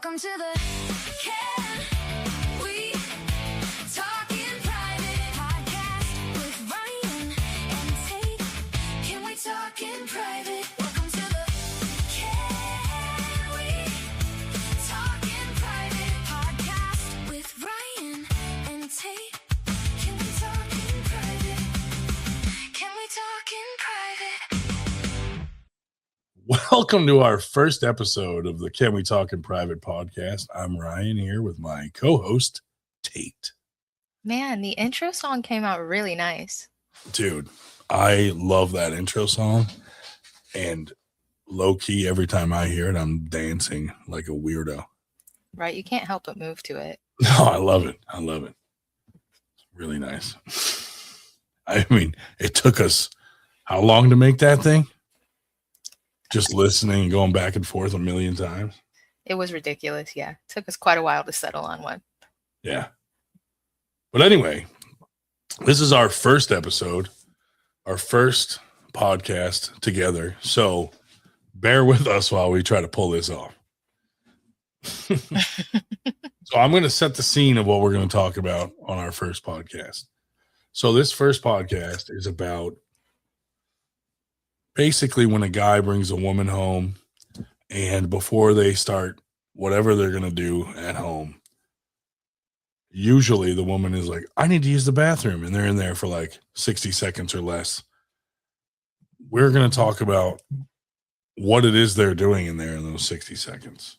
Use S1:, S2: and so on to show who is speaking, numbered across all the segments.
S1: Welcome to the Can We Talk in Private podcast with Ryan and Tate. Can we talk in private? Welcome to the Can We Talk in Private podcast with Ryan and Tate. Can we talk in private? Can we talk in private?
S2: Welcome to our first episode of the Can We Talk in Private podcast. I'm Ryan here with my co-host, Tate.
S3: Man, the intro song came out really nice.
S2: Dude, I love that intro song. And low-key, every time I hear it, I'm dancing like a weirdo.
S3: Right? You can't help but move to it.
S2: No, I love it. I love it. It's really nice. I mean, it took us how long to make that thing? Just listening and going back and forth a million times.
S3: It was ridiculous. Yeah. It took us quite a while to settle on one.
S2: Yeah. But anyway, this is our first episode, our first podcast together. So bear with us while we try to pull this off. So I'm going to set the scene of what we're going to talk about on our first podcast. So this first podcast is about basically when a guy brings a woman home and before they start whatever they're going to do at home, usually the woman is like, I need to use the bathroom. And they're in there for like 60 seconds or less. We're going to talk about what it is they're doing in there in those 60 seconds.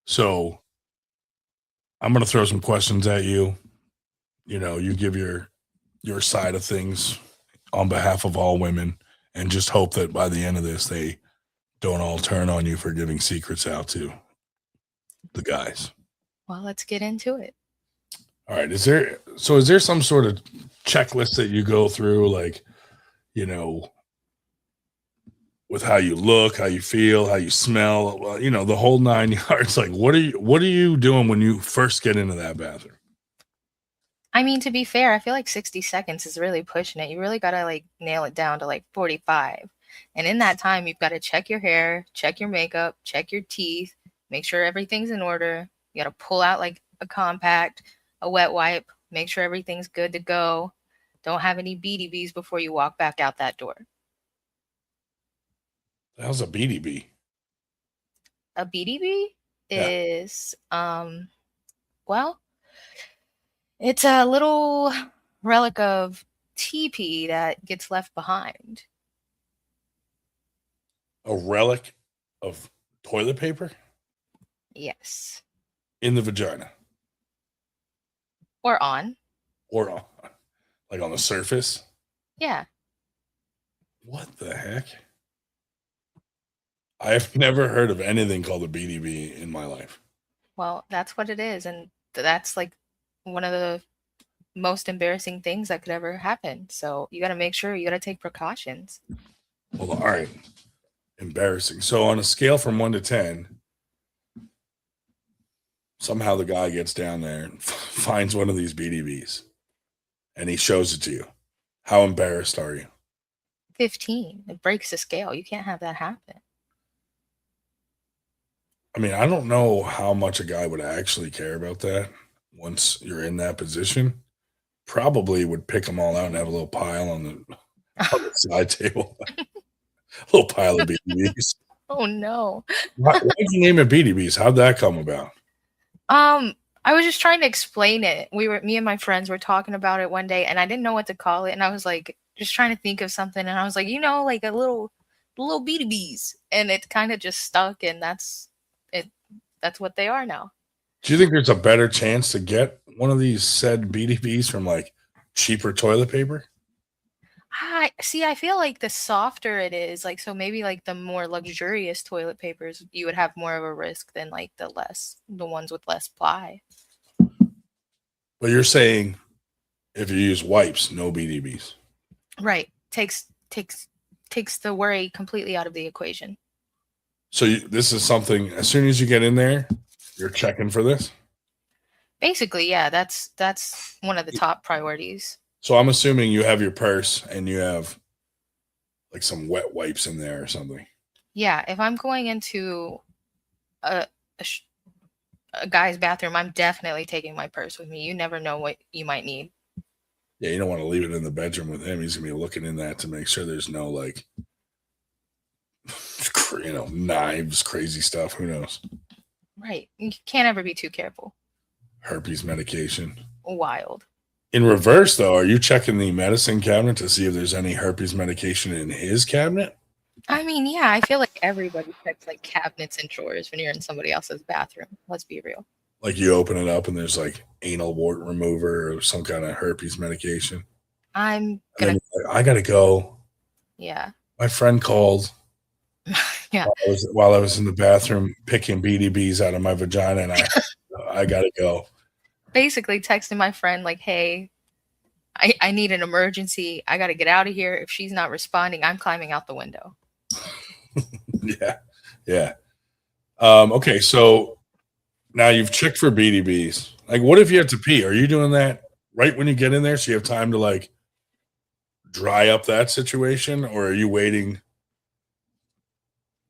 S2: So I'm going to throw some questions at you. You know, you give your side of things on behalf of all women. And just hope that by the end of this, they don't all turn on you for giving secrets out to the guys.
S3: Well, let's get into it.
S2: All right. Is there some sort of checklist that you go through, like, you know, with how you look, how you feel, how you smell, well, you know, the whole 9 yards? Like, what are you doing when you first get into that bathroom?
S3: I mean, to be fair, I feel like 60 seconds is really pushing it. You really got to like nail it down to like 45. And in that time, you've got to check your hair, check your makeup, check your teeth, make sure everything's in order. You got to pull out like a compact, a wet wipe, make sure everything's good to go. Don't have any Bead-E-Bees before you walk back out that door.
S2: That was a Bead-E-Bee.
S3: A Bead-E-Bee is, well, it's a little relic of TP that gets left behind.
S2: A relic of toilet paper?
S3: Yes.
S2: In the vagina?
S3: Or on.
S2: Or on, like on the surface?
S3: Yeah.
S2: What the heck? I've never heard of anything called a Bead-E-Bee in my life.
S3: Well, that's what it is. And that's like one of the most embarrassing things that could ever happen. So you got to make sure, you got to take precautions.
S2: Well, all right. Embarrassing. So on a scale from 1 to 10, somehow the guy gets down there and finds one of these Bead-E-Bees and he shows it to you. How embarrassed are you?
S3: 15. It breaks the scale. You can't have that happen.
S2: I mean, I don't know how much a guy would actually care about that once you're in that position. Probably would pick them all out and have a little pile on the side table. A little pile of Bead-E-Bees.
S3: Oh, no.
S2: Why did you name it Bead-E-Bees? How'd that come about?
S3: I was just trying to explain it. Me and my friends were talking about it one day and I didn't know what to call it. And I was like, just trying to think of something. And I was like, you know, like a little Bead-E-Bees. And it kind of just stuck. And that's it. That's what they are now.
S2: Do you think there's a better chance to get one of these said Bead-E-Bees from like cheaper toilet paper?
S3: I feel like the softer it is, like, so maybe like the more luxurious toilet papers, you would have more of a risk than like the ones with less ply.
S2: But you're saying if you use wipes, no Bead-E-Bees.
S3: Right. Takes the worry completely out of the equation.
S2: So this is something, as soon as you get in there, you're checking for this?
S3: Basically, yeah, that's one of the top priorities.
S2: So I'm assuming you have your purse and you have like some wet wipes in there or something.
S3: Yeah, if I'm going into a guy's bathroom, I'm definitely taking my purse with me. You never know what you might need.
S2: Yeah, you don't want to leave it in the bedroom with him. He's gonna be looking in that to make sure there's no like, knives, crazy stuff. Who knows?
S3: Right. You can't ever be too careful.
S2: Herpes medication.
S3: Wild.
S2: In reverse, though, are you checking the medicine cabinet to see if there's any herpes medication in his cabinet?
S3: I mean, yeah, I feel like everybody checks like cabinets and drawers when you're in somebody else's bathroom. Let's be real.
S2: Like you open it up and there's like anal wart remover or some kind of herpes medication.
S3: I'm
S2: And
S3: gonna,
S2: then you're like, I gotta go.
S3: yeah,
S2: My friend called
S3: yeah.
S2: while I was in the bathroom picking Bead-E-Bees out of my vagina, and I gotta go.
S3: Basically, texting my friend like, "Hey, I need an emergency. I got to get out of here. If she's not responding, I'm climbing out the window."
S2: Yeah, yeah. Okay, so now you've checked for Bead-E-Bees. Like, what if you have to pee? Are you doing that right when you get in there, so you have time to like dry up that situation, or are you waiting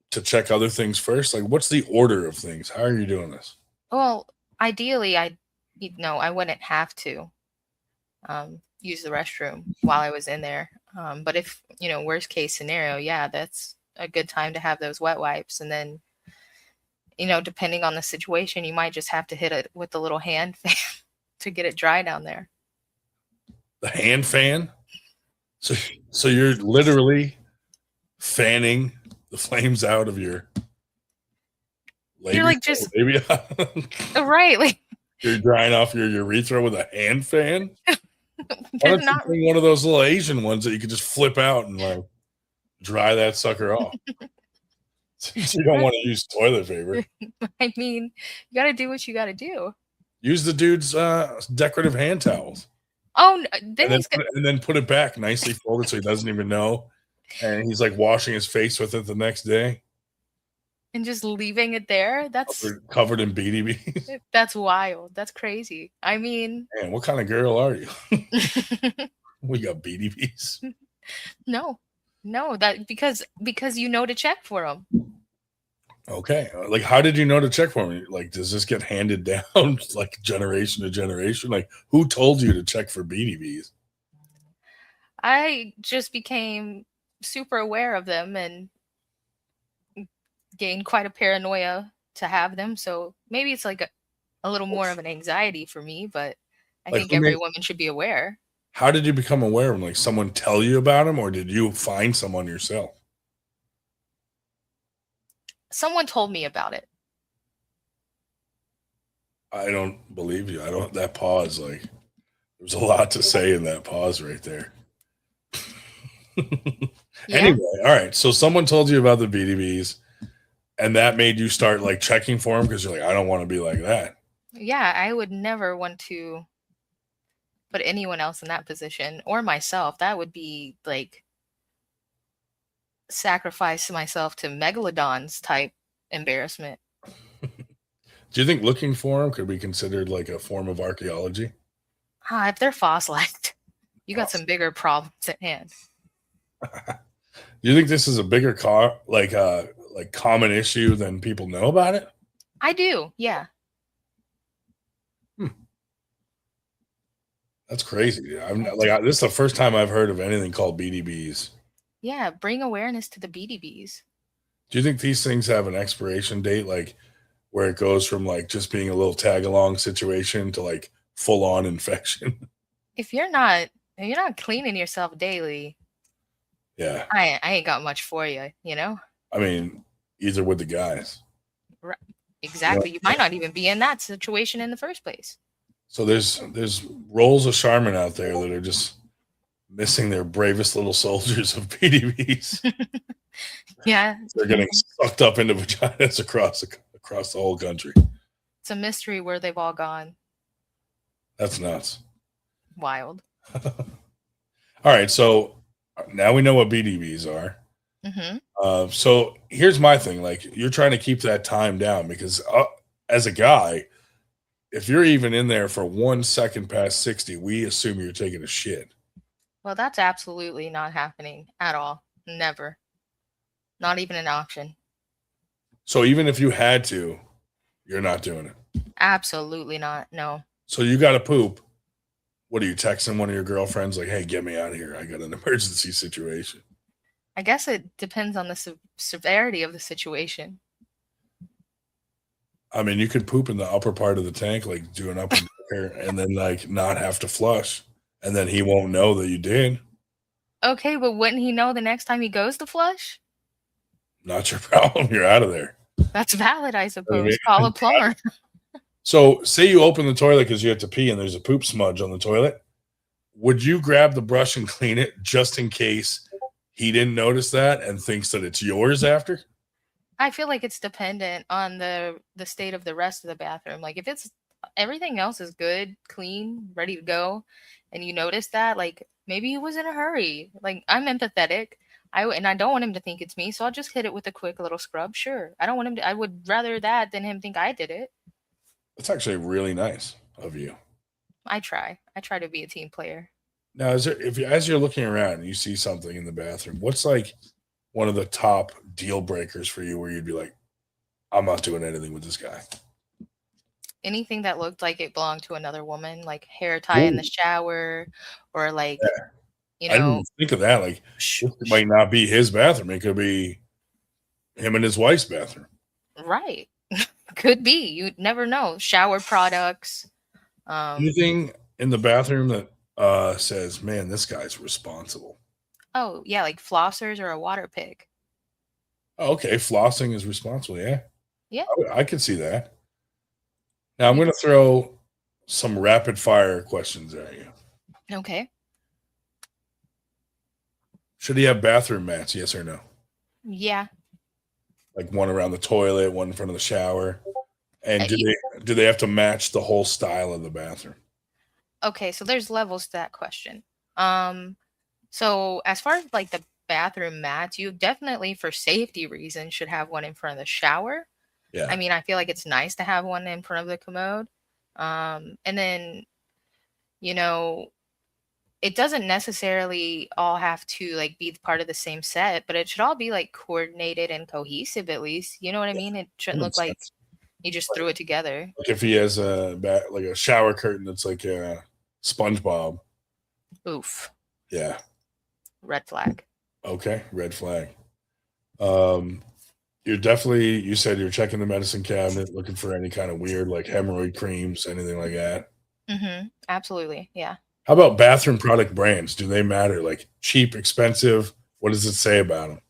S2: to check other things first? Like, what's the order of things? How are you doing this?
S3: Well, ideally, I wouldn't have to use the restroom while I was in there. But if, worst case scenario, yeah, that's a good time to have those wet wipes. And then, depending on the situation, you might just have to hit it with the little hand fan to get it dry down there.
S2: The hand fan? So you're literally fanning the flames out of your
S3: You're like just
S2: labia?
S3: right, like
S2: You're drying off your urethra with a hand fan? Why
S3: they're
S2: don't you
S3: not.
S2: bring one of those little Asian ones that you could just flip out and like dry that sucker off? Since you don't want to use toilet paper,
S3: I mean, you got to do what you got to do.
S2: use the dude's decorative hand towels.
S3: Oh, then
S2: And then put it back nicely folded so he doesn't even know. And he's like washing his face with it the next day,
S3: and just leaving it there.
S2: covered in Bead-E-Bees.
S3: That's wild. That's crazy. I mean,
S2: Man, what kind of girl are you? We got Bead-E-Bees.
S3: no, that because to check for them.
S2: Okay, like how did you know to check for me? Like, does this get handed down like generation to generation? Like, who told you to check for Bead-E-Bees?
S3: I just became super aware of them and gained quite a paranoia to have them. So maybe it's like a little more of an anxiety for me, but I
S2: Like,
S3: think every woman should be aware.
S2: How did you become aware of them? Like, someone tell you about them, or did you find someone yourself?
S3: Someone told me about it.
S2: I don't believe you. I don't. That pause, like, there's a lot to say in that pause right there.
S3: Yeah.
S2: Anyway, all right. So someone told you about the Bead-E-Bees, and that made you start like checking for them because you're like, I don't want to be like that.
S3: Yeah, I would never want to put anyone else in that position or myself. That would be like sacrifice myself to megalodons type embarrassment.
S2: Do you think looking for them could be considered like a form of archaeology?
S3: If they're fossilized, you got some bigger problems at hand.
S2: Do you think this is a bigger common issue than people know about it?
S3: I do, yeah.
S2: That's crazy. This is the first time I've heard of anything called Bead-E-Bees.
S3: Yeah, bring awareness to the Bead-E-Bees.
S2: Do you think these things have an expiration date, like where it goes from like just being a little tag along situation to like full on infection?
S3: If you're not cleaning yourself daily,
S2: Yeah.
S3: I ain't got much for you,
S2: I mean, either with the guys.
S3: Right. Exactly. You might not even be in that situation in the first place.
S2: So there's rolls of Charmin out there that are just missing their bravest little soldiers of Bead-E-Bees.
S3: Yeah.
S2: They're getting sucked up into vaginas across the whole country.
S3: It's a mystery where they've all gone.
S2: That's nuts.
S3: Wild.
S2: All right, so now we know what Bead-E-Bees are.
S3: Mm-hmm.
S2: So here's my thing: like, you're trying to keep that time down because as a guy, if you're even in there for 1 second past 60, we assume you're taking a shit.
S3: Well, that's absolutely not happening at all. Never. Not even an option.
S2: So even if you had to, you're not doing it.
S3: Absolutely not. No.
S2: So you got to poop. What are you texting one of your girlfriends like, "Hey, get me out of here. I got an emergency situation."
S3: I guess it depends on the severity of the situation.
S2: I mean, you could poop in the upper part of the tank, like do an up and there, and then like not have to flush, and then he won't know that you did.
S3: Okay, but wouldn't he know the next time he goes to flush?
S2: Not your problem. You're out of there.
S3: That's valid, I
S2: You know what I
S3: suppose. Call a
S2: mean?
S3: plumber.
S2: So, say you open the toilet because you have to pee and there's a poop smudge on the toilet. Would you grab the brush and clean it just in case he didn't notice that and thinks that it's yours after?
S3: I feel like it's dependent on the state of the rest of the bathroom. Like if it's everything else is good, clean, ready to go, and you notice that, like maybe he was in a hurry. Like I'm empathetic. And I don't want him to think it's me, so I'll just hit it with a quick little scrub. Sure. I don't want him to I would rather that than him think I did it.
S2: That's actually really nice of you.
S3: I try. I try to be a team player.
S2: Now, is there, if you, as you're looking around and you see something in the bathroom, what's like one of the top deal breakers for you where you'd be like, I'm not doing anything with this guy?
S3: Anything that looked like it belonged to another woman, like hair tie in the
S2: Ooh,
S3: shower, or like,
S2: yeah.
S3: you
S2: I didn't
S3: know,
S2: even think of that. Like,
S3: sh-
S2: this
S3: sh-
S2: might not be his bathroom. It could be him and his wife's bathroom.
S3: right. Could be. You never know. Shower products. Um,
S2: Anything in the bathroom that says, man, this guy's responsible.
S3: oh yeah, like flossers or a water pick.
S2: Oh, okay, flossing is responsible. Yeah,
S3: Yeah.
S2: I can see that. Now I'm
S3: You
S2: going to throw some rapid fire questions at you.
S3: okay.
S2: Should he have bathroom mats? Yes or no?
S3: Yeah.
S2: Like one around the toilet, one in front of the shower. And do
S3: You,
S2: they have to match the whole style of the bathroom?
S3: okay, so there's levels to that question. Um, so as far as like the bathroom mats, you definitely for safety reasons should have one in front of the shower. I
S2: Yeah,
S3: mean, I feel like it's nice to have one in front of the commode. And then, you know, it doesn't necessarily all have to like be part of the same set, but it should all be like coordinated and cohesive at least. You know what I mean? It
S2: that
S3: shouldn't look
S2: makes
S3: like
S2: sense.
S3: you just threw it together.
S2: Like if he has like a shower curtain that's like a SpongeBob.
S3: Oof.
S2: Yeah.
S3: Red flag.
S2: Okay. Red flag. Um, you're definitely, you said you're checking the medicine cabinet, looking for any kind of weird like hemorrhoid creams, anything like that.
S3: Absolutely. Yeah.
S2: How about bathroom product brands? Do they matter? Like cheap, expensive? What does it say about them?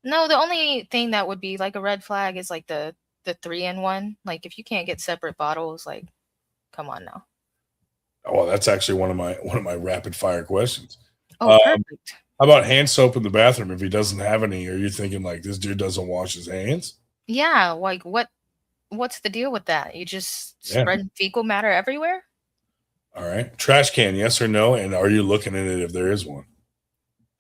S3: No, the only thing that would be like a red flag is like the 3-in-1. Like if you can't get separate bottles, like come on now.
S2: Oh, that's actually one of my rapid fire questions.
S3: Oh,
S2: Um,
S3: perfect.
S2: how about hand soap in the bathroom? If he doesn't have any, are you thinking like this dude doesn't wash his hands?
S3: Yeah, like what's the deal with that? You just
S2: Yeah.
S3: spread fecal matter everywhere?
S2: All right. Trash can, yes or no? And are you looking at it if there is one?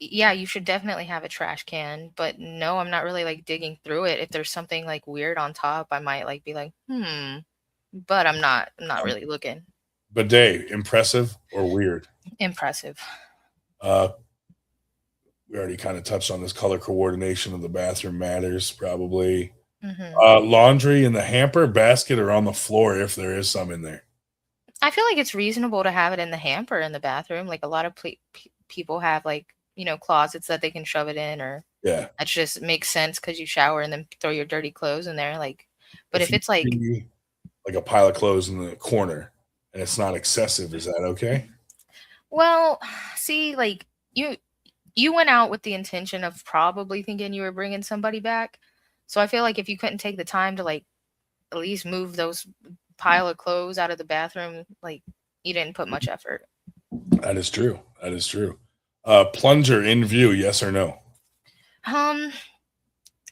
S3: Yeah, you should definitely have a trash can, but no, I'm not really like digging through it. If there's something like weird on top, I might like be like, but I'm not
S2: Um,
S3: really looking.
S2: bidet, impressive or weird?
S3: Impressive.
S2: Uh, we already kind of touched on this color coordination of the bathroom matters, probably.
S3: hmm
S2: Laundry in the hamper, basket, or on the floor if there is some in there.
S3: I feel like it's reasonable to have it in the hamper in the bathroom. Like a lot of people have like, closets that they can shove it in, or
S2: Yeah.
S3: that just makes sense because you shower and then throw your dirty clothes in there. Like, but
S2: If
S3: if
S2: you
S3: it's like,
S2: see like a pile of clothes in the corner and it's not excessive, is that okay?
S3: well, see, like you went out with the intention of probably thinking you were bringing somebody back. So I feel like if you couldn't take the time to like at least move those pile of clothes out of the bathroom, like you didn't put much effort.
S2: That is true. That is true. Plunger in view, yes or no?
S3: Um,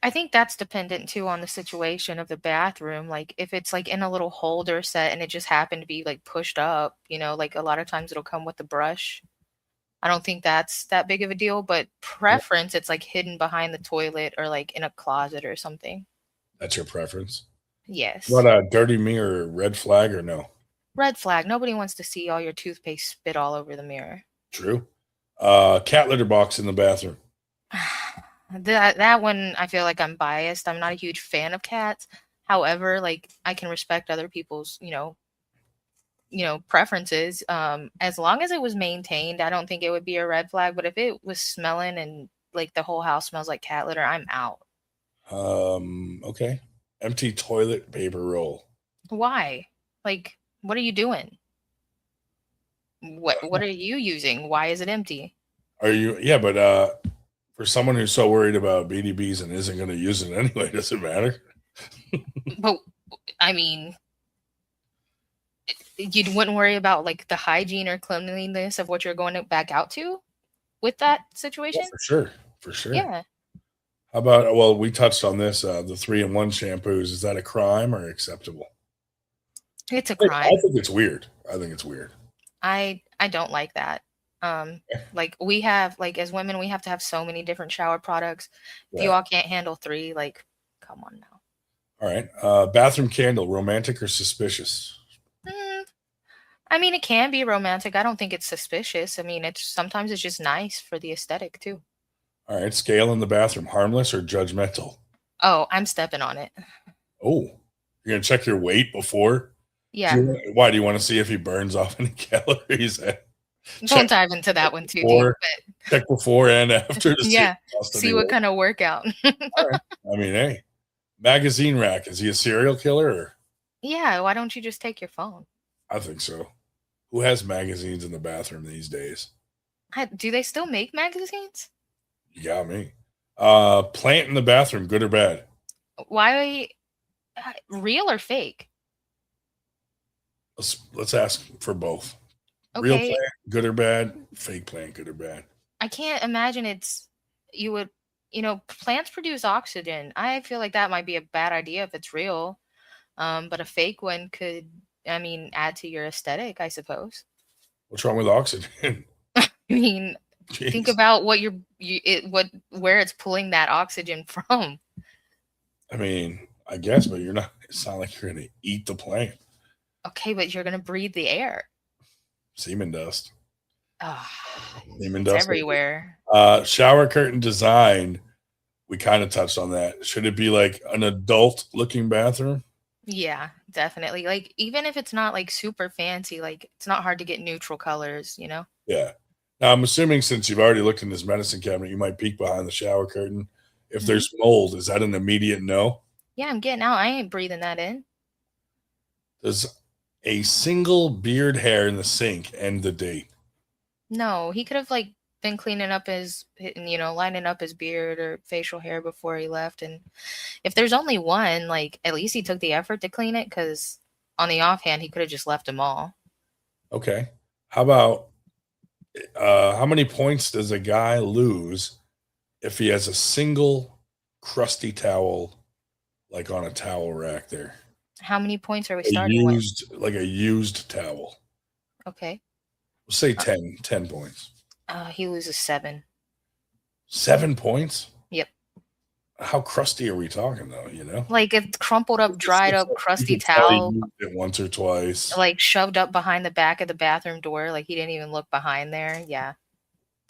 S3: I think that's dependent too on the situation of the bathroom. Like if it's like in a little holder set and it just happened to be like pushed up, like a lot of times it'll come with the brush. I don't think that's that big of a deal, but
S2: Yeah,
S3: preference it's like hidden behind the toilet or like in a closet or something.
S2: that's your preference. What
S3: Yes.
S2: a dirty mirror, red flag or no?
S3: Red flag. Nobody wants to see all your toothpaste spit all over the mirror.
S2: True. Cat litter box in the bathroom.
S3: That one I feel like I'm biased. I'm not a huge fan of cats. However, like I can respect other people's, preferences. As long as it was maintained, I don't think it would be a red flag. But if it was smelling and like the whole house smells like cat litter, I'm out.
S2: Okay. Empty toilet paper roll.
S3: Why? Like, what are you doing? What are you using? Why is it empty?
S2: Are you? Yeah, but for someone who's so worried about Bead-E-Bees and isn't going to use it anyway, does it matter?
S3: But I mean, you wouldn't worry about like the hygiene or cleanliness of what you're going back out to with that situation?
S2: Yeah, for sure. For sure.
S3: Yeah.
S2: How about, well, we touched on this, the 3-in-1 shampoos. Is that a crime or acceptable?
S3: It's a
S2: I
S3: crime.
S2: think it's weird. I think it's weird.
S3: I don't like that. Like we have like as women we have to have so many different shower products. If you
S2: Yeah.
S3: all can't handle 3, like come on now.
S2: All right. Bathroom candle, romantic or suspicious?
S3: I mean, it can be romantic. I don't think it's suspicious. I mean, it's sometimes it's just nice for the aesthetic too.
S2: All right. Scale in the bathroom, harmless or judgmental?
S3: Oh, I'm stepping on it.
S2: Oh, you're going to check your weight before?
S3: Yeah.
S2: Why do you want to see if he burns off any calories?
S3: Don't dive into that one too deep.
S2: before-
S3: But
S2: Check before and after to
S3: yeah,
S2: see
S3: see what kind of workout.
S2: All right. I mean, hey, magazine rack. Is he a serial killer? Or?
S3: Yeah, why don't you just take your phone?
S2: I think so. Who has magazines in the bathroom these days?
S3: Do they still make magazines?
S2: You got me. Plant in the bathroom, good or bad?
S3: Why? Real or fake?
S2: Let's ask for both. Real
S3: Okay,
S2: plant, good or bad? Fake plant, good or bad?
S3: I can't imagine you would, plants produce oxygen. I feel like that might be a bad idea if it's real. But a fake one could, I mean, add to your aesthetic, I suppose.
S2: What's wrong with oxygen?
S3: I mean,
S2: Jeez.
S3: think about where it's pulling that oxygen from.
S2: I mean, I guess, but it's not like you're going to eat the plant.
S3: Okay, but you're gonna breathe the air.
S2: Semen dust.
S3: Oh,
S2: Semen
S3: it's
S2: dust.
S3: everywhere.
S2: Shower curtain design. We kind of touched on that. Should it be like an adult looking bathroom?
S3: Yeah, definitely. Like even if it's not like super fancy, like it's not hard to get neutral colors, you know?
S2: Yeah. Now I'm assuming since you've already looked in this medicine cabinet, you might peek behind the shower curtain. If there's mold, is that an immediate no?
S3: Yeah, I'm getting out. I ain't breathing that in.
S2: Does a single beard hair in the sink end the date?
S3: No, he could have like been cleaning up lining up his beard or facial hair before he left. And if there's only one, like at least he took the effort to clean it because on the offhand, he could have just left them all.
S2: Okay. How about how many points does a guy lose if he has a single crusty towel, like on a towel rack there?
S3: How many points are we
S2: A
S3: starting with?
S2: used towel.
S3: Okay.
S2: We'll say 10 points.
S3: He loses 7.
S2: 7 points?
S3: Yep.
S2: How crusty are we talking though, you know?
S3: Like a crumpled up, dried up, crusty
S2: You can tell he
S3: towel,
S2: used it once or twice.
S3: like shoved up behind the back of the bathroom door. Like he didn't even look behind there. Yeah.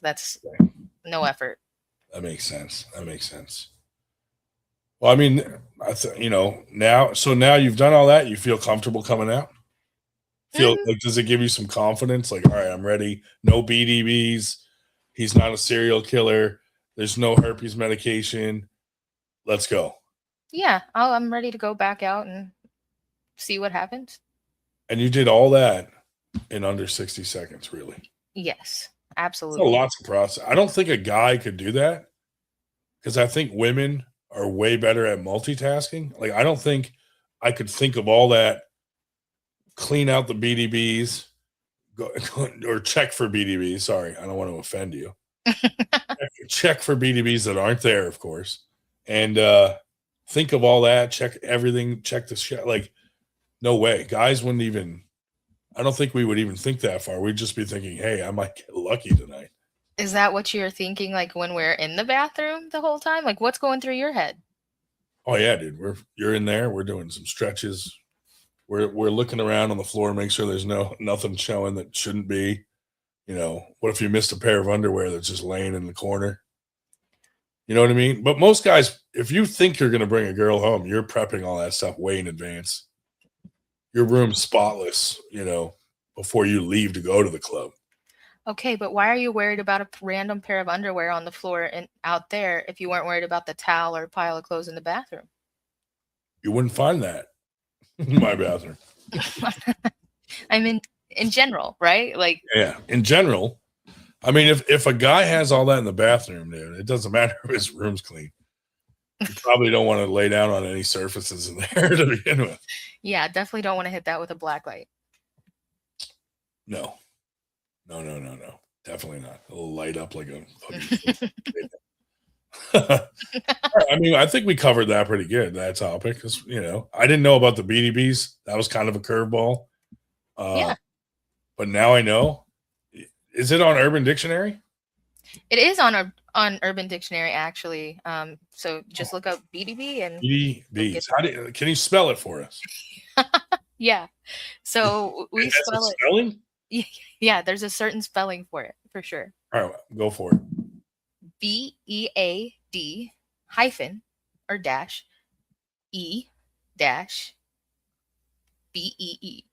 S3: That's no effort.
S2: That makes sense. Well, I mean, now you've done all that, you feel comfortable coming out? Like, does it give you some confidence? Like, all right, I'm ready. No Bead-E-Bees. He's not a serial killer. There's no herpes medication. Let's go.
S3: Yeah. I'm ready to go back out and see what happens.
S2: And you did all that in under 60 seconds, really.
S3: Yes,
S2: That's a
S3: absolutely.
S2: lot to process. I don't think a guy could do that because I think women are way better at multitasking. Like, I don't think I could think of all that, clean out the Bead-E-Bees, or check for Bead-E-Bees. Sorry, I don't want to offend you. Check for Bead-E-Bees that aren't there, of course. And think of all that, check everything, check the shit. Like, no way. Guys wouldn't even, I don't think we would even think that far. We'd just be thinking, hey, I might get lucky tonight.
S3: Is that what you're thinking like when we're in the bathroom the whole time? Like what's going through your head?
S2: Oh yeah, dude. You're in there. We're doing some stretches. We're looking around on the floor, make sure there's nothing showing that shouldn't be. What if you missed a pair of underwear that's just laying in the corner? You know what I mean? But most guys, if you think you're going to bring a girl home, you're prepping all that stuff way in advance. Your room's spotless, before you leave to go to the club.
S3: Okay, but why are you worried about a random pair of underwear on the floor and out there if you weren't worried about the towel or pile of clothes in the bathroom?
S2: You wouldn't find that in my bathroom.
S3: I mean, in general, right? Like,
S2: Yeah, in general. I mean, if a guy has all that in the bathroom, dude, it doesn't matter if his room's clean. You probably don't want to lay down on any surfaces in there to begin with.
S3: yeah, definitely don't want to hit that with a black light.
S2: No. Definitely not. It'll light up like a fucking. I mean, I think we covered that pretty good, that topic. 'Cause, I didn't know about the Bead-E-Bees. That was kind of a curveball.
S3: Yeah.
S2: But now I know. Is it on Urban Dictionary?
S3: It is on Urban Dictionary, actually. So just look up Bead-E-Bee and
S2: Bead-E-Bees. Can you spell it for us?
S3: yeah. So we spell it.
S2: Spelling?
S3: Yeah, there's a certain spelling for it, for sure.
S2: All right, go for it.
S3: BEAD hyphen or dash E dash BEE.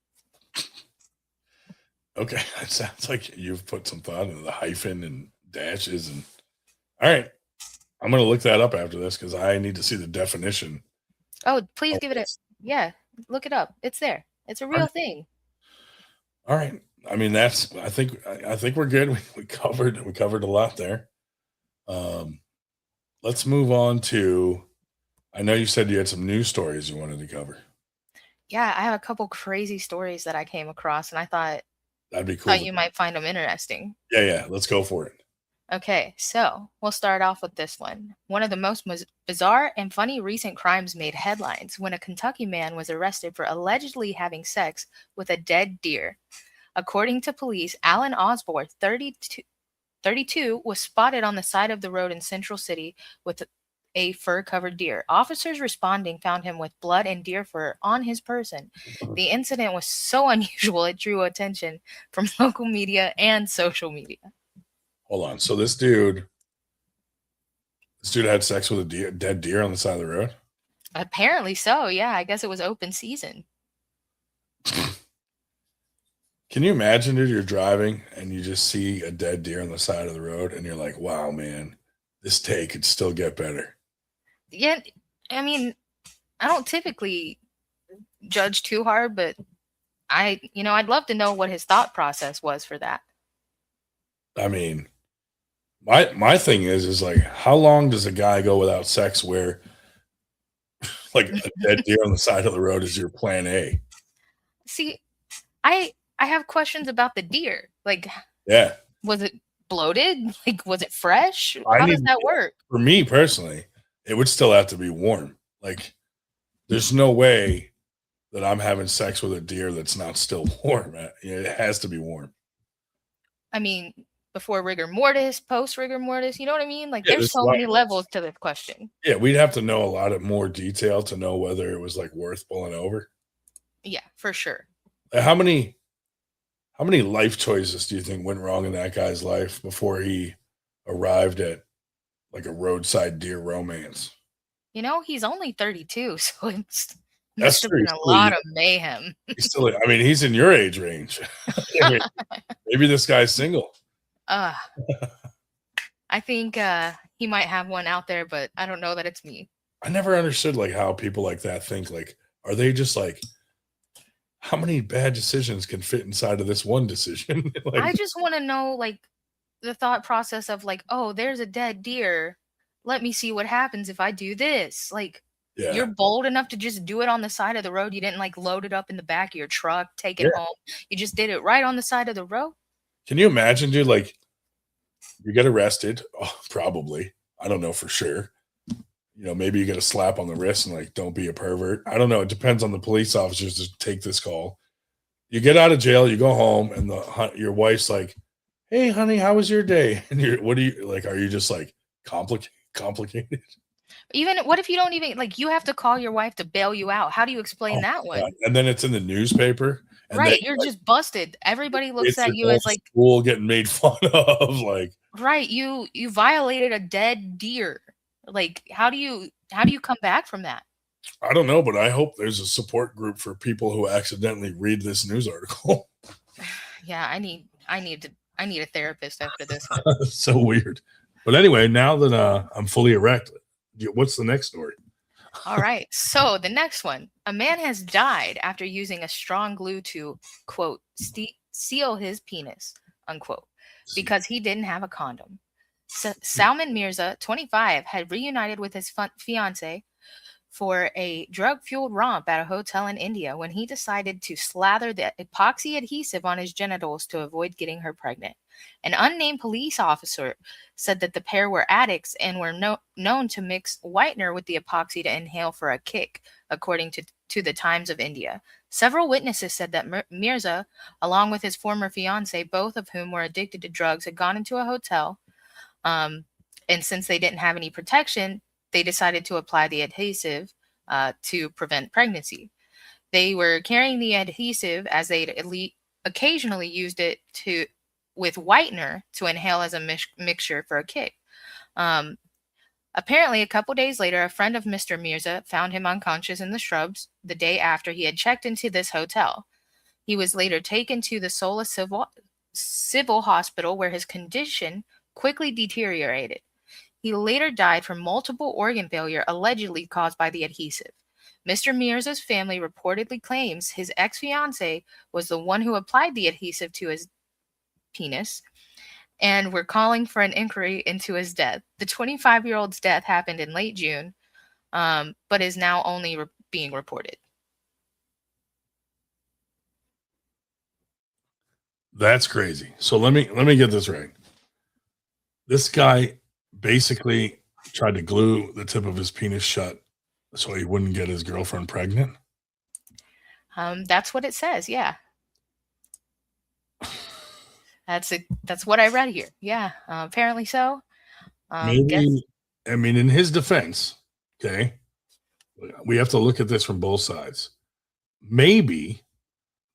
S2: Okay, that sounds like you've put some thought into the hyphen and dashes. And all right, I'm gonna look that up after this because I need to see the definition.
S3: Oh, please give it a look it up. It's there. It's a real thing.
S2: All right. I mean, I think we're good. We covered a lot there. Let's move on to. I know you said you had some news stories you wanted to cover.
S3: Yeah, I have a couple crazy stories that I came across, and I thought
S2: that'd be cool.
S3: You might find them interesting.
S2: Yeah. Let's go for it.
S3: Okay, so we'll start off with this one. One of the most bizarre and funny recent crimes made headlines when a Kentucky man was arrested for allegedly having sex with a dead deer. According to police, Alan Osborne, 32, was spotted on the side of the road in Central City with a fur-covered deer. Officers responding found him with blood and deer fur on his person. The incident was so unusual it drew attention from local media and social media.
S2: Hold on. So this dude had sex with a dead deer on the side of the road?
S3: Apparently so, yeah. I guess it was open season.
S2: Can you imagine, dude, you're driving and you just see a dead deer on the side of the road and you're like, wow, man, this day could still get better.
S3: Yeah, I mean, I don't typically judge too hard, but I'd love to know what his thought process was for that.
S2: I mean, my thing is like, how long does a guy go without sex where like a dead deer on the side of the road is your plan A?
S3: See, I have questions about the deer. Like,
S2: yeah,
S3: was it bloated? Like, was it fresh? How does that work?
S2: For me personally, it would still have to be warm. Like, there's no way that I'm having sex with a deer that's not still warm. It has to be warm.
S3: I mean, before rigor mortis, post rigor mortis, you know what I mean? Like, there's so many levels to this question.
S2: Yeah, we'd have to know a lot of more detail to know whether it was like worth pulling over.
S3: Yeah, for sure.
S2: How many life choices do you think went wrong in that guy's life before he arrived at like a roadside deer romance?
S3: He's only 32, so it's
S2: must have been
S3: a lot of mayhem.
S2: He's in your age range. Maybe this guy's single.
S3: I think he might have one out there, but I don't know that it's me.
S2: I never understood like how people like that think. Like, are they just like, how many bad decisions can fit inside of this one decision? Like,
S3: I just want to know like the thought process of like, oh, there's a dead deer. Let me see what happens if I do this. Like, you're bold enough to just do it on the side of the road. You didn't like load it up in the back of your truck, take it home. You just did it right on the side of the road. Can
S2: you imagine, dude? Like, you get arrested. Oh, probably. I don't know for sure. Maybe you get a slap on the wrist and like, don't be a pervert. I don't know. It depends on the police officers to take this call. You get out of jail, you go home, and your wife's like, "Hey, honey, how was your day?" And what do you like? Are you just like complicated?
S3: Even what if you don't even like? You have to call your wife to bail you out. How do you explain that one?
S2: And then it's in the newspaper. And
S3: right, you're like, just busted. Everybody looks at you as like
S2: school getting made fun of. Like,
S3: right, you violated a dead deer. Like, how do you come back from that?
S2: I don't know, but I hope there's a support group for people who accidentally read this news article.
S3: Yeah, I need a therapist after this one.
S2: So weird. But anyway, now that I'm fully erect, what's the next story?
S3: All right. So the next one, a man has died after using a strong glue to quote seal his penis unquote because he didn't have a condom. Salman Mirza, 25, had reunited with his fiance for a drug-fueled romp at a hotel in India when he decided to slather the epoxy adhesive on his genitals to avoid getting her pregnant. An unnamed police officer said that the pair were addicts and were known to mix whitener with the epoxy to inhale for a kick, according to the Times of India. Several witnesses said that Mirza, along with his former fiancee, both of whom were addicted to drugs, had gone into a hotel. And since they didn't have any protection, they decided to apply the adhesive to prevent pregnancy. They were carrying the adhesive as they'd occasionally used it with whitener to inhale as a mixture for a kick. Apparently, a couple days later, a friend of Mr. Mirza found him unconscious in the shrubs the day after he had checked into this hotel. He was later taken to the Sola Civil Hospital, where his condition quickly deteriorated. He later died from multiple organ failure allegedly caused by the adhesive. Mr. Mirza's family reportedly claims his ex-fiancée was the one who applied the adhesive to his penis, and were calling for an inquiry into his death. The 25-year-old's death happened in late June, but is now only being reported.
S2: That's crazy. So let me get this right. This guy basically tried to glue the tip of his penis shut so he wouldn't get his girlfriend pregnant.
S3: That's what it says. Yeah. That's what I read here. Yeah. Apparently so.
S2: Maybe, I mean, in his defense, okay, we have to look at this from both sides. Maybe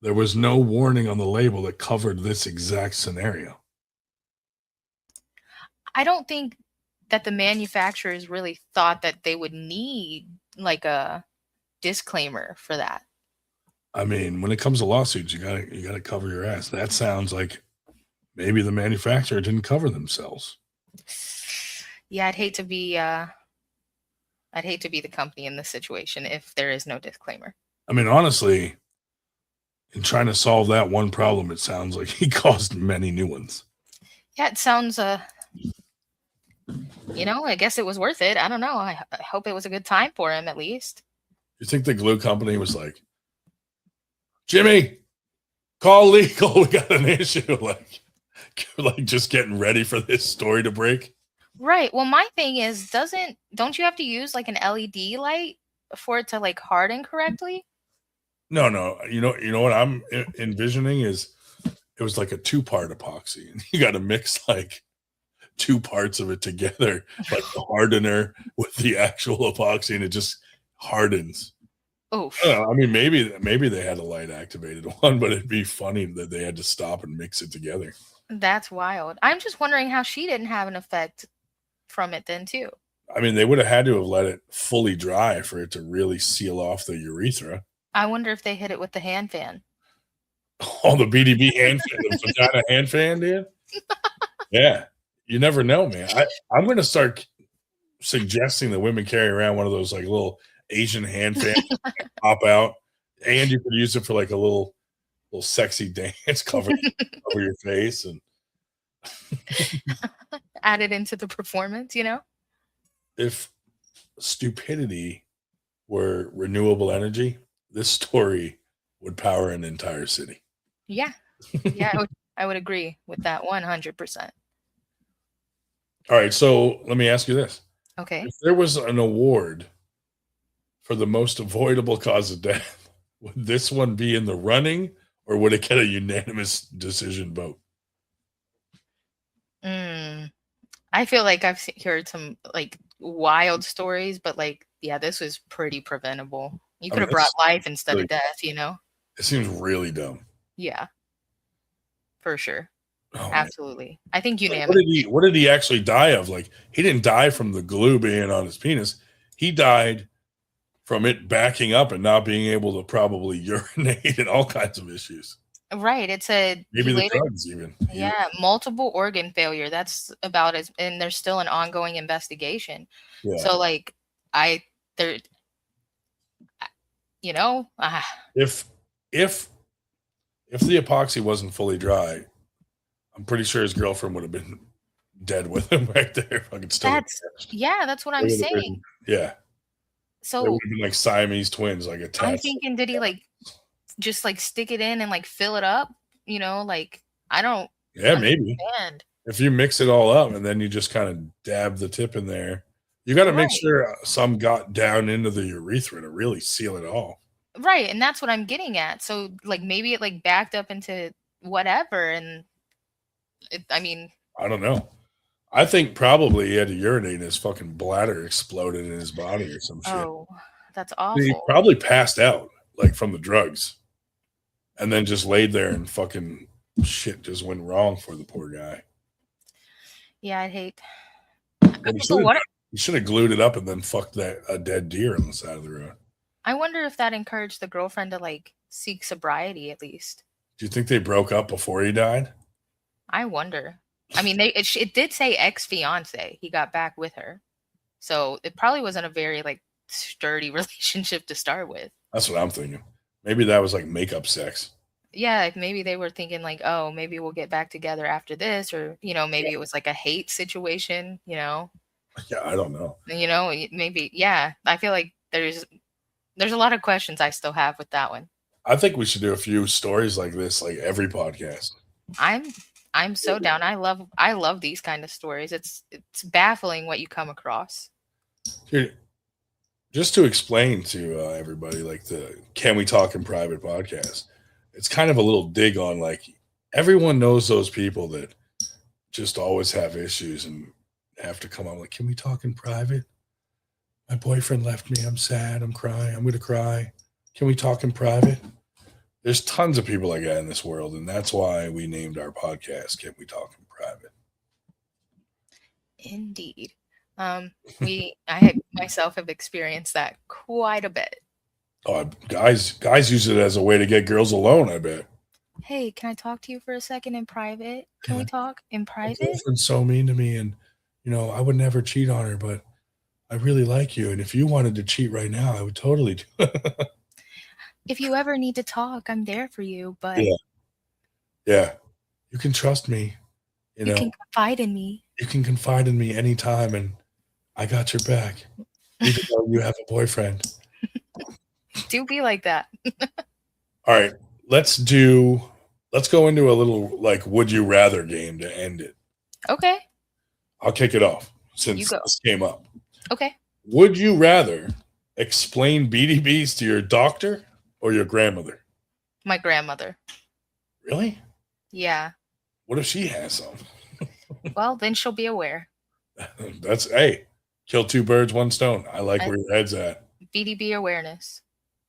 S2: there was no warning on the label that covered this exact scenario.
S3: I don't think that the manufacturers really thought that they would need like a disclaimer for that.
S2: I mean, when it comes to lawsuits, you gotta cover your ass. That sounds like maybe the manufacturer didn't cover themselves.
S3: Yeah, I'd hate to be the company in this situation if there is no disclaimer.
S2: I mean, honestly, in trying to solve that one problem, it sounds like he caused many new ones.
S3: Yeah, it sounds I guess it was worth it. I don't know. I hope it was a good time for him at least.
S2: You think the glue company was like, Jimmy, call legal, we got an issue, like just getting ready for this story to break?
S3: Right. Well, my thing is, don't you have to use like an LED light for it to like harden correctly?
S2: No. You know what I'm envisioning is it was like a 2-part epoxy, and you got to mix like 2 parts of it together, like the hardener with the actual epoxy, and it just hardens.
S3: Oh,
S2: I mean, maybe they had a light activated one, but it'd be funny that they had to stop and mix it together.
S3: that's wild. I'm just wondering how she didn't have an effect from it then too.
S2: I mean, they would have had to have let it fully dry for it to really seal off the urethra.
S3: I wonder if they hit it with the hand fan.
S2: Oh, the Bead-E-Bee hand fan, the vagina hand fan, dude. Yeah, you never know, man. I'm going to start suggesting that women carry around one of those like little Asian hand fans pop out, and you could use it for like a little sexy dance, cover your face, and
S3: add it into the performance.
S2: If stupidity were renewable energy, this story would power an entire city.
S3: Yeah, I would agree with that 100%.
S2: All right, so let me ask you this.
S3: Okay.
S2: If there was an award for the most avoidable cause of death, would this one be in the running, or would it get a unanimous decision vote?
S3: I feel like I've heard some like wild stories, but like, yeah, this was pretty preventable. You could have brought life instead of death,
S2: It seems really dumb.
S3: Yeah, for sure.
S2: Oh, man.
S3: Absolutely. I think
S2: Like,
S3: unanimous.
S2: what did he actually die of? Like, he didn't die from the glue being on his penis. He died from it backing up and not being able to probably urinate and all kinds of issues.
S3: Right. It said
S2: Maybe
S3: he
S2: the
S3: later,
S2: drugs even.
S3: yeah, multiple organ failure. That's about as, and there's still an ongoing investigation.
S2: Yeah.
S3: So like, I there, you know,
S2: If if the epoxy wasn't fully dry, I'm pretty sure his girlfriend would have been dead with him right there. Fucking still.
S3: that's that's what
S2: They
S3: I'm
S2: would have
S3: saying.
S2: been- yeah. They
S3: So
S2: would have been like Siamese twins, like
S3: I'm
S2: attached.
S3: thinking, did he like just like stick it in and like fill it up? You know, like I don't
S2: Yeah, maybe.
S3: understand.
S2: If you mix it all up and then you just kind of dab the tip in there, you got to make
S3: Right.
S2: sure some got down into the urethra to really seal it off.
S3: Right, and that's what I'm getting at. So like maybe it like backed up into whatever, and I mean,
S2: I don't know. I think probably he had to urinate and his fucking bladder exploded in his body or some shit.
S3: oh, that's
S2: He
S3: awful.
S2: probably passed out like from the drugs and then just laid there and fucking shit just went wrong for the poor guy.
S3: Yeah, I'd hate.
S2: But
S3: So what?
S2: he should have glued it up and then fucked a dead deer on the side of the road.
S3: I wonder if that encouraged the girlfriend to like seek sobriety at least.
S2: Do you think they broke up before he died?
S3: I wonder. I mean, it did say ex-fiance. He got back with her, so it probably wasn't a very like sturdy relationship to start with.
S2: That's what I'm thinking. Maybe that was like makeup sex.
S3: Yeah, like maybe they were thinking like, oh, maybe we'll get back together after this, or maybe it was like a hate situation.
S2: Yeah, I don't know.
S3: Maybe yeah. I feel like there's a lot of questions I still have with that one.
S2: I think we should do a few stories like this, like every podcast.
S3: I'm so down. I love these kind of stories. It's baffling what you come across.
S2: Dude, just to explain to everybody, like the Can We Talk in Private podcast, it's kind of a little dig on like everyone knows those people that just always have issues and have to come on like, can we talk in private? My boyfriend left me. I'm sad. I'm crying. I'm going to cry. Can we talk in private? There's tons of people like that in this world, and that's why we named our podcast Can We Talk in Private?
S3: Indeed. I myself have experienced that quite a bit.
S2: Oh, guys use it as a way to get girls alone, I bet.
S3: Hey, can I talk to you for a second in private? Can we
S2: Yeah.
S3: talk in
S2: My
S3: private?
S2: girlfriend's so mean to me, and I would never cheat on her, but I really like you, and if you wanted to cheat right now, I would totally do it.
S3: If you ever need to talk, I'm there for you, but
S2: Yeah, you can trust me.
S3: you can confide in me.
S2: You can confide in me anytime, and I got your back, even though you have a boyfriend.
S3: Do be like that.
S2: All right, let's go into a little like would you rather game to end it.
S3: Okay.
S2: I'll kick it off
S3: You
S2: since
S3: go.
S2: this came up.
S3: Okay.
S2: Would you rather explain Bead-E-Bees to your doctor or your grandmother?
S3: My grandmother.
S2: Really?
S3: Yeah.
S2: What if she has some?
S3: Well, then she'll be aware.
S2: That's kill two birds, one stone. I like where your head's at.
S3: Bead-E-Bee awareness.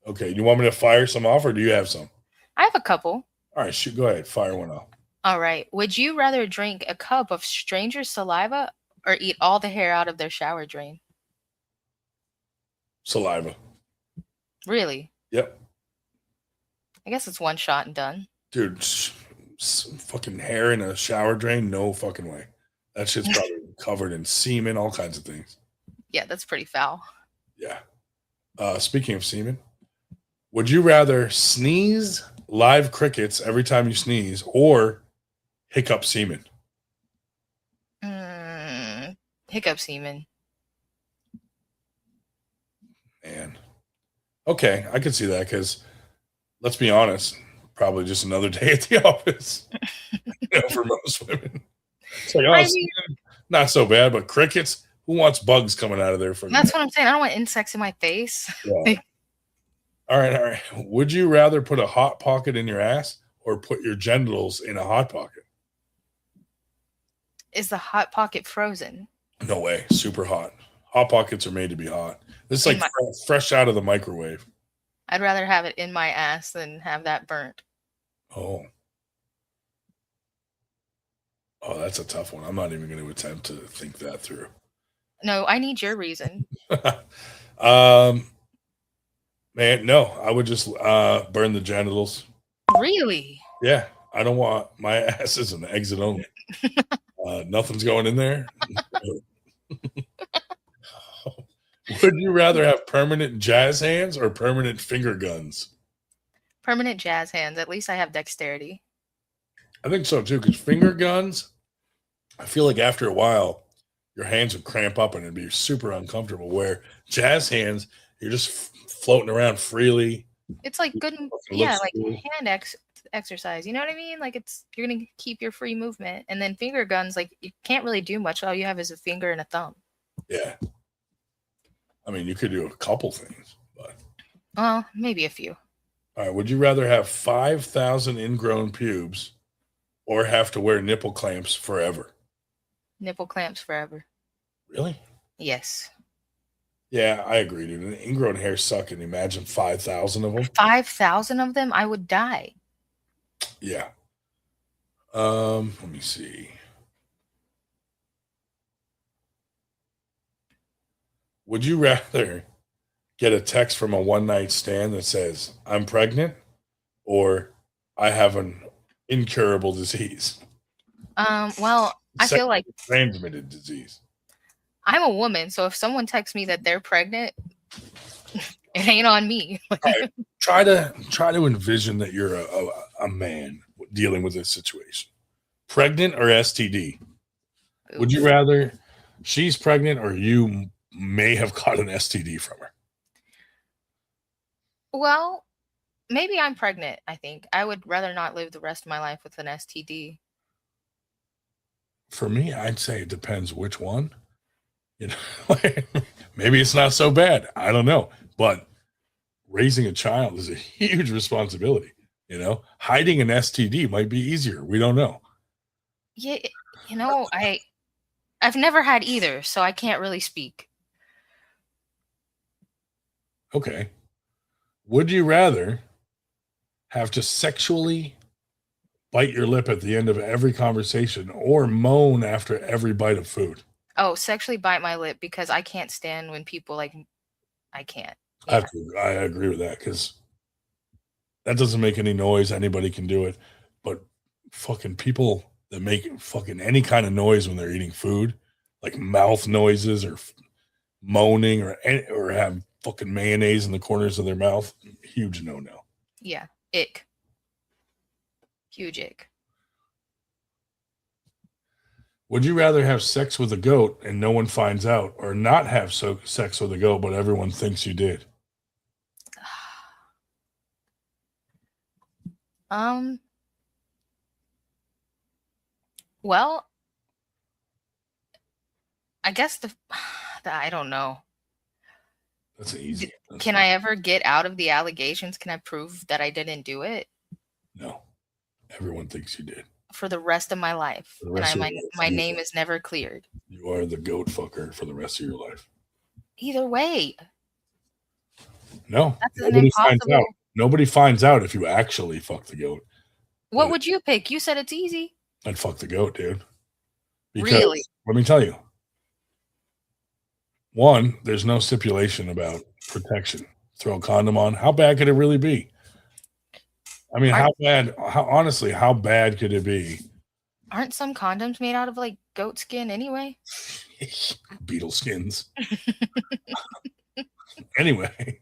S2: Okay, you want me to fire some off, or do you have some?
S3: I have a couple.
S2: All right, shoot. Go ahead, fire one off.
S3: All right. Would you rather drink a cup of stranger's saliva or eat all the hair out of their shower drain?
S2: Saliva.
S3: Really?
S2: Yep,
S3: I guess it's one shot and done.
S2: dude. Fucking hair in a shower drain? No fucking way. That shit's probably covered in semen, all kinds of things.
S3: Yeah, that's pretty foul.
S2: Yeah. Speaking of semen, would you rather sneeze live crickets every time you sneeze or hiccup semen?
S3: Hiccup semen.
S2: Man. Okay, I can see that because let's be honest, probably just another day at the office for most women. It's like,
S3: I mean,
S2: not so bad, but crickets, who wants bugs coming out of there?
S3: That's what I'm saying. I don't want insects in my face.
S2: Yeah. All right. Would you rather put a hot pocket in your ass or put your genitals in a hot pocket?
S3: Is the hot pocket frozen?
S2: No way. Super hot. Hot pockets are made to be hot. This is like fresh out of the microwave.
S3: I'd rather have it in my ass than have that burnt.
S2: Oh. Oh, that's a tough one. I'm not even going to attempt to think that through.
S3: No, I need your reason.
S2: um, man, no, I would just burn the genitals.
S3: Really?
S2: Yeah, I don't want my ass as an exit only. Nothing's going in there. Would you rather have permanent jazz hands or permanent finger guns?
S3: Permanent jazz hands. At least I have dexterity.
S2: I think so too, because finger guns, I feel like after a while, your hands would cramp up and it'd be super uncomfortable. Where jazz hands, you're just floating around freely.
S3: It's like good, yeah, like hand exercise. You know what I mean? Like you're gonna keep your free movement, and then finger guns, like you can't really do much. All you have is a finger and a thumb.
S2: Yeah, I mean, you could do a couple things, but
S3: well, maybe a few.
S2: All right. Would you rather have 5,000 ingrown pubes or have to wear nipple clamps forever?
S3: Nipple clamps forever.
S2: Really?
S3: Yes.
S2: Yeah, I agree, dude. And ingrown hair suck, and imagine 5,000 of them.
S3: 5,000 of them, I would die.
S2: Yeah. Let me see. Would you rather get a text from a one-night stand that says, "I'm pregnant," or "I have an incurable disease"?
S3: Well, I feel like
S2: transmitted disease.
S3: I'm a woman, so if someone texts me that they're pregnant, it ain't on me.
S2: Right. Try to envision that you're a man dealing with this situation. Pregnant or STD? Oof. Would you rather she's pregnant or you may have caught an STD from her?
S3: Well, maybe I'm pregnant, I think. I would rather not live the rest of my life with an STD.
S2: For me, I'd say it depends which one. You know, maybe it's not so bad. I don't know. But raising a child is a huge responsibility. You know, hiding an STD might be easier. We don't know.
S3: Yeah, you know, I've never had either, so I can't really speak.
S2: Okay. Would you rather have to sexually bite your lip at the end of every conversation or moan after every bite of food?
S3: Oh, sexually bite my lip because I can't stand when people like, I can't. Yeah.
S2: I agree with that because that doesn't make any noise. Anybody can do it. But fucking people that make fucking any kind of noise when they're eating food, like mouth noises or moaning or have fucking mayonnaise in the corners of their mouth, huge no-no.
S3: Yeah, ick. Huge ick.
S2: Would you rather have sex with a goat and no one finds out, or not have sex with a goat but everyone thinks you did?
S3: Well, I guess I don't know.
S2: That's easy.
S3: Can I ever get out of the allegations? Can I prove that I didn't do it?
S2: No. Everyone thinks you did.
S3: For the rest of my life. And my name is never cleared.
S2: You are the goat fucker for the rest of your life.
S3: Either way.
S2: No. Nobody finds out. Nobody finds out if you actually fuck the goat.
S3: What would you pick? You said it's easy.
S2: I'd fuck the goat, dude. Because,
S3: really?
S2: Let me tell you. One, there's no stipulation about protection. Throw a condom on. How bad could it really be? I mean, how bad could it be?
S3: Aren't some condoms made out of like goat skin anyway?
S2: Beetle skins. Anyway.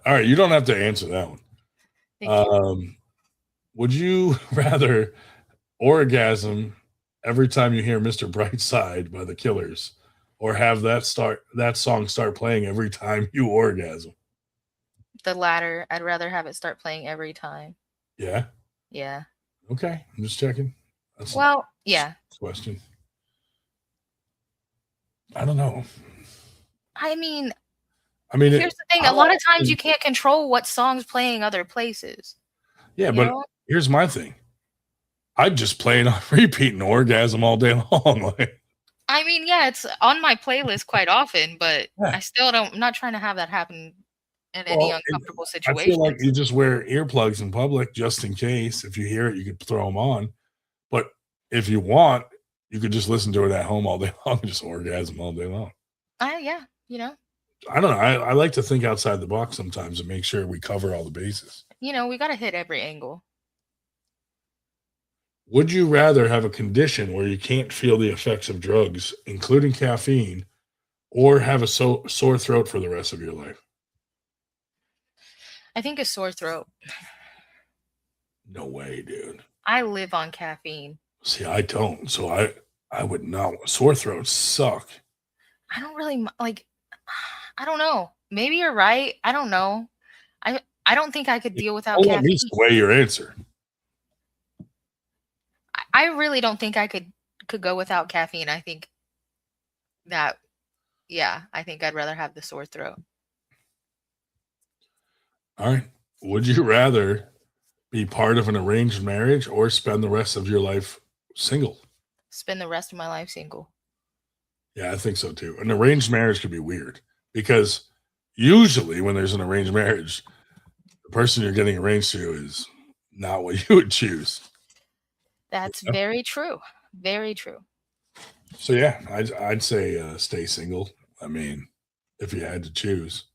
S2: All right, you don't have to answer that one. Would you rather orgasm every time you hear Mr. Brightside by the Killers, or have that song start playing every time you orgasm?
S3: The latter. I'd rather have it start playing every time.
S2: Yeah?
S3: Yeah.
S2: Okay, I'm just checking.
S3: Yeah.
S2: Question. I don't know.
S3: I mean, here's the thing. A lot of times you can't control what song's playing other places.
S2: Yeah, but here's my thing. I'd just play it on repeat and orgasm all day long.
S3: I mean, yeah, it's on my playlist quite often, but yeah. I'm not trying to have that happen in any uncomfortable situation.
S2: I feel like you just wear earplugs in public just in case. If you hear it, you could throw them on. But if you want, you could just listen to it at home all day long and just orgasm all day long.
S3: Yeah,
S2: I don't know. I like to think outside the box sometimes and make sure we cover all the bases.
S3: we got to hit every angle.
S2: Would you rather have a condition where you can't feel the effects of drugs, including caffeine, or have a sore throat for the rest of your life?
S3: I think a sore throat.
S2: No way, dude.
S3: I live on caffeine.
S2: See, I don't. So I would not. Sore throats suck.
S3: I don't really like. I don't know. Maybe you're right. I don't know. I don't think I could deal without
S2: Don't let
S3: caffeine.
S2: me sway your answer.
S3: I really don't think I could go without caffeine. I think that, yeah, I think I'd rather have the sore throat.
S2: All right. Would you rather be part of an arranged marriage or spend the rest of your life single?
S3: Spend the rest of my life single.
S2: Yeah, I think so too. An arranged marriage could be weird because usually when there's an arranged marriage, the person you're getting arranged to is not what you would choose.
S3: That's very true. Very true.
S2: So yeah, I'd say stay single. I mean, if you had to choose.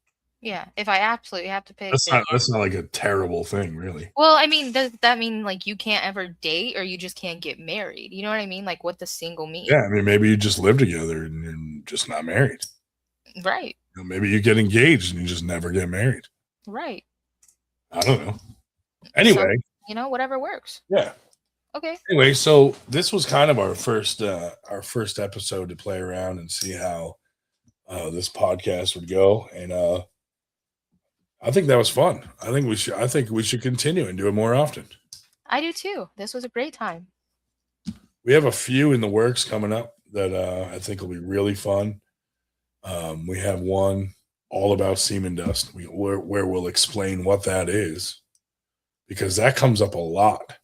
S3: Yeah, if I absolutely have to pick.
S2: That's not like a terrible thing, really.
S3: Well, I mean, does that mean like you can't ever date or you just can't get married? You know what I mean? Like what does single mean?
S2: Yeah, I mean, maybe you just live together and you're just not married.
S3: Right.
S2: You know, maybe you get engaged and you just never get married.
S3: Right.
S2: I don't know. Anyway,
S3: so, whatever works.
S2: Yeah.
S3: Okay.
S2: Anyway, so this was kind of our first episode to play around and see how this podcast would go, and I think that was fun. I think we should continue and do it more often.
S3: I do too. This was a great time.
S2: We have a few in the works coming up that I think will be really fun. We have one all about semen dust, where we'll explain what that is, because that comes up a lot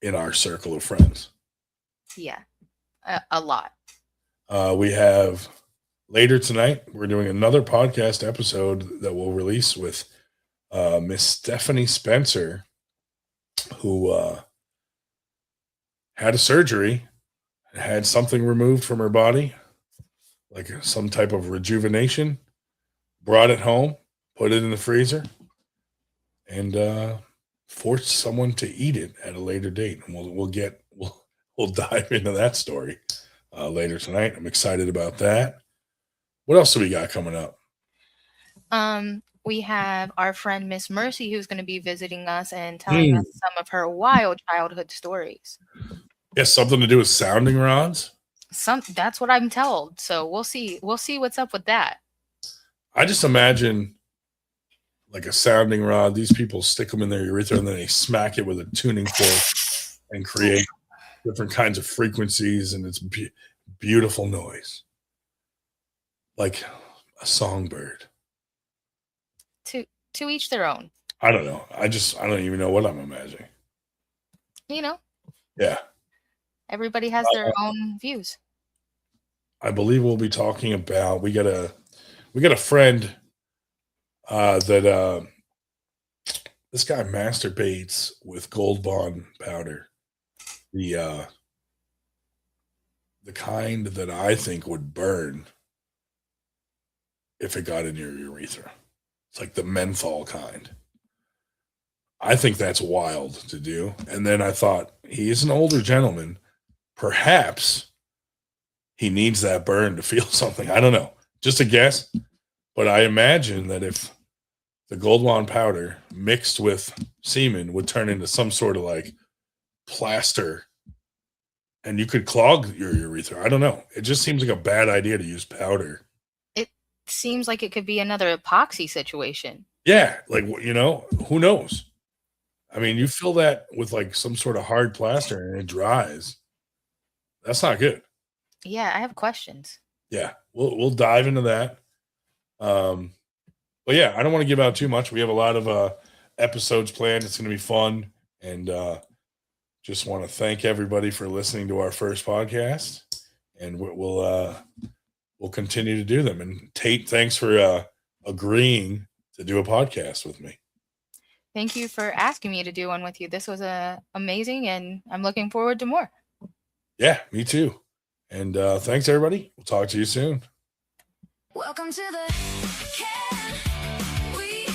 S2: in our circle of friends.
S3: Yeah, a lot.
S2: We have later tonight, we're doing another podcast episode that we'll release with Miss Stephanie Spencer, who had a surgery, had something removed from her body, like some type of rejuvenation, brought it home, put it in the freezer, and forced someone to eat it at a later date. And we'll dive into that story later tonight. I'm excited about that. What else do we got coming up?
S3: We have our friend Miss Mercy, who's going to be visiting us and telling us some of her wild childhood stories.
S2: Yes, something to do with sounding rods.
S3: That's what I'm told. So we'll see. We'll see what's up with that.
S2: I just imagine like a sounding rod. These people stick them in their urethra and then they smack it with a tuning fork and create different kinds of frequencies, and it's beautiful noise, like a songbird.
S3: To each their own.
S2: I don't know. I don't even know what I'm imagining. Yeah.
S3: Everybody has their own views.
S2: I believe we'll be talking about. We got a friend that this guy masturbates with Gold Bond powder. The kind that I think would burn if it got in your urethra. It's like the menthol kind. I think that's wild to do. And then I thought, he's an older gentleman. Perhaps he needs that burn to feel something. I don't know. Just a guess. But I imagine that if the Gold Wand powder mixed with semen would turn into some sort of like plaster and you could clog your urethra. I don't know. It just seems like a bad idea to use powder.
S3: It seems like it could be another epoxy situation.
S2: Yeah. Like, who knows? I mean, you fill that with like some sort of hard plaster and it dries. That's not good.
S3: Yeah, I have questions.
S2: Yeah, we'll dive into that. But yeah, I don't want to give out too much. We have a lot of episodes planned. It's going to be fun, and just want to thank everybody for listening to our first podcast. And we'll continue to do them. And Tate, thanks for agreeing to do a podcast with me.
S3: Thank you for asking me to do one with you. This was amazing, and I'm looking forward to more.
S2: Yeah, me too. And thanks, everybody. We'll talk to you soon.
S1: Welcome to the Can We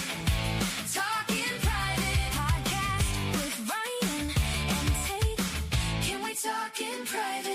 S1: Talk in Private podcast with Ryan and Tate. Can we talk in private?